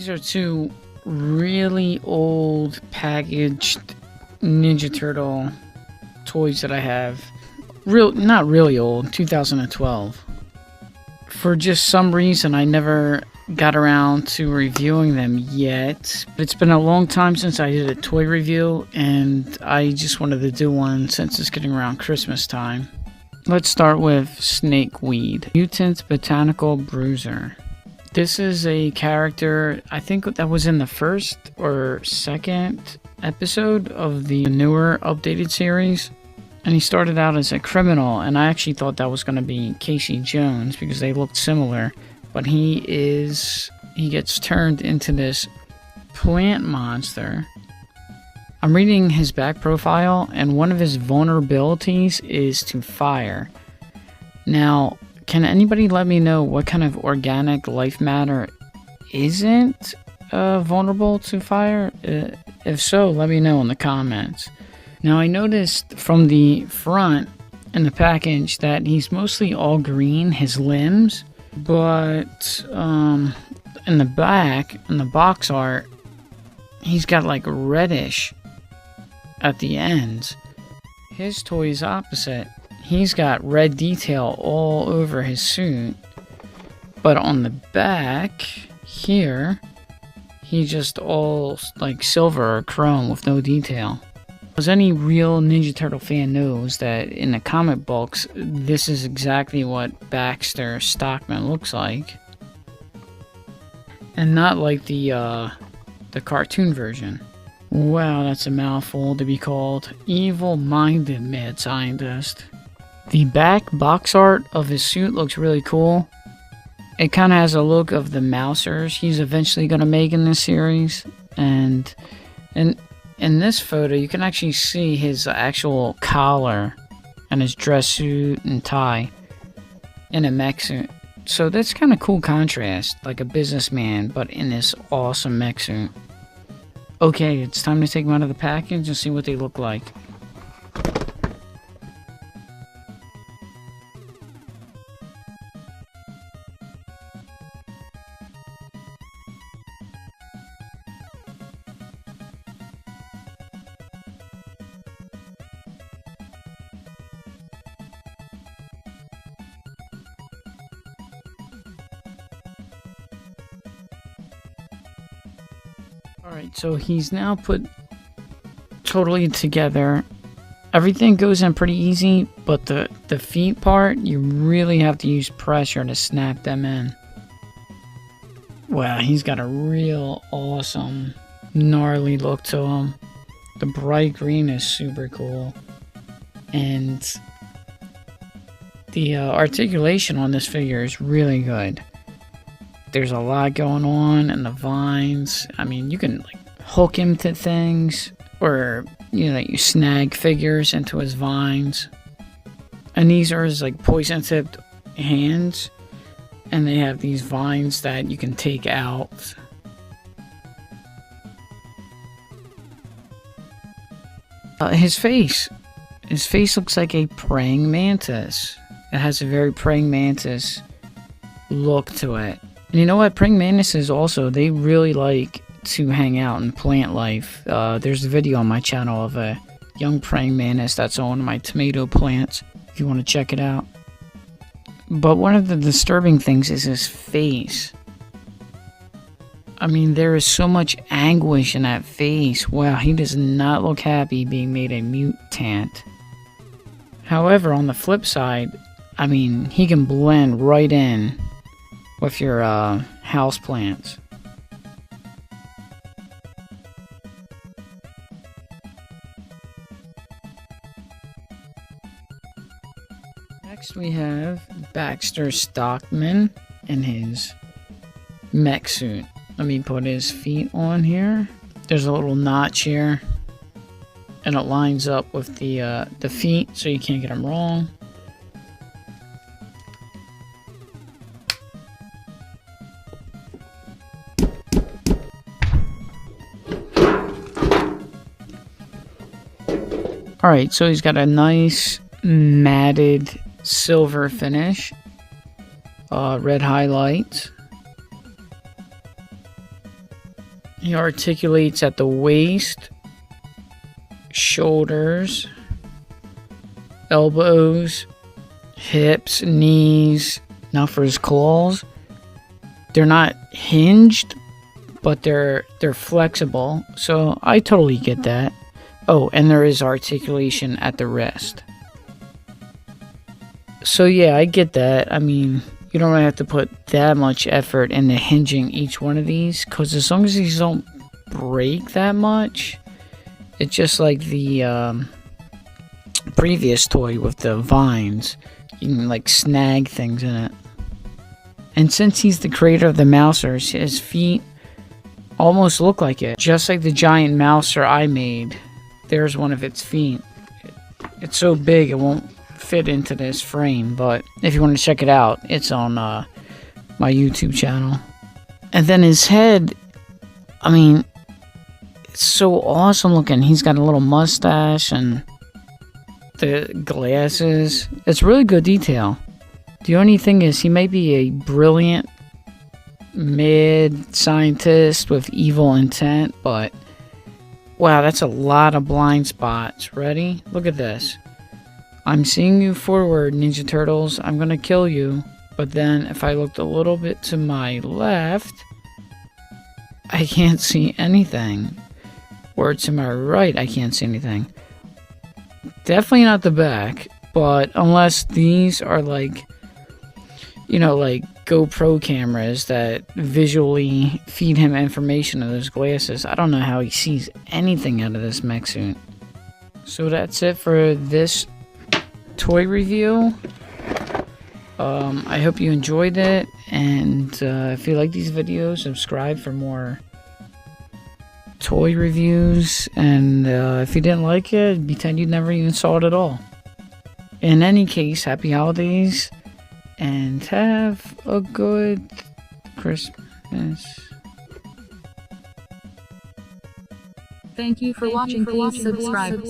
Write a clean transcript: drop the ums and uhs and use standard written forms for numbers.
These are two really old packaged Ninja Turtle toys that I have. Not really old, 2012. For just some reason, I never got around to reviewing them yet. It's been a long time since I did a toy review, and I just wanted to do one since it's getting around Christmas time. Let's start with Snakeweed, Mutants Botanical Bruiser. This is a character, I think that was in the first or second episode of the newer updated series. And he started out as a criminal, and I actually thought that was going to be Casey Jones because they looked similar. But he gets turned into this plant monster. I'm reading his back profile, and one of his vulnerabilities is to fire. Now, can anybody let me know what kind of organic life matter isn't vulnerable to fire? If so, let me know in the comments. Now, I noticed from the front in the package that he's mostly all green, his limbs, but in the back, in the box art, he's got like reddish at the ends. His toy is opposite. He's got red detail all over his suit, but on the back here, he's just all like silver or chrome with no detail. As any real Ninja Turtle fan knows that in the comic books, this is exactly what Baxter Stockman looks like. And not like the cartoon version. Wow, that's a mouthful to be called. Evil-minded mad scientist. The back box art of his suit looks really cool. It kind of has a look of the Mousers he's eventually going to make in this series. And in this photo, you can actually see his actual collar and his dress suit and tie in a mech suit. So that's kind of cool contrast, like a businessman, but in this awesome mech suit. Okay, it's time to take them out of the package and see what they look like. Alright, so he's now put totally together. Everything goes in pretty easy, but the feet part, you really have to use pressure to snap them in. Wow, he's got a real awesome, gnarly look to him. The bright green is super cool. And the articulation on this figure is really good. There's a lot going on in the vines. I mean, you can like hook him to things, or you snag figures into his vines. And these are his like poison tipped hands, and they have these vines that you can take out. His face looks like a praying mantis. It has a very praying mantis look to it. And you know what? Praying mantises also, they really like to hang out in plant life. There's a video on my channel of a young praying mantis that's on one of my tomato plants, if you want to check it out. But one of the disturbing things is his face. I mean, there is so much anguish in that face. Wow, he does not look happy being made a mutant. However, on the flip side, I mean, he can blend right in with your house plants. Next we have Baxter Stockman in his mech suit. Let me put his feet on here. There's a little notch here, and it lines up with the feet, so you can't get them wrong. Alright, so he's got a nice matted silver finish. Red highlights. He articulates at the waist, shoulders, elbows, hips, knees. Now for his claws, they're not hinged, but they're flexible. So I totally get that. Oh, and there is articulation at the wrist. So yeah, I get that. I mean, you don't really have to put that much effort into hinging each one of these, because as long as these don't break that much, it's just like the previous toy with the vines. You can like snag things in it. And since he's the creator of the Mousers, his feet almost look like it. Just like the giant Mouser I made, there's one of its feet. It's so big it won't fit into this frame, but if you want to check it out, it's on my YouTube channel. And then his head, I mean, it's so awesome looking. He's got a little mustache and the glasses. It's really good detail. The only thing is, he may be a brilliant mad scientist with evil intent, but wow, that's a lot of blind spots. Ready? Look at this. I'm seeing you forward, Ninja Turtles. I'm gonna kill you. But then if I looked a little bit to my left, I can't see anything. Or to my right, I can't see anything. Definitely not the back, but unless these are like, you know, like GoPro cameras that visually feed him information of those glasses, I don't know how he sees anything out of this mech suit. So that's it for this toy review. I hope you enjoyed it, and if you like these videos, subscribe for more toy reviews, and if you didn't like it, pretend you never even saw it at all. In any case, happy holidays, and have a good Christmas. Thank you for watching. Please subscribe.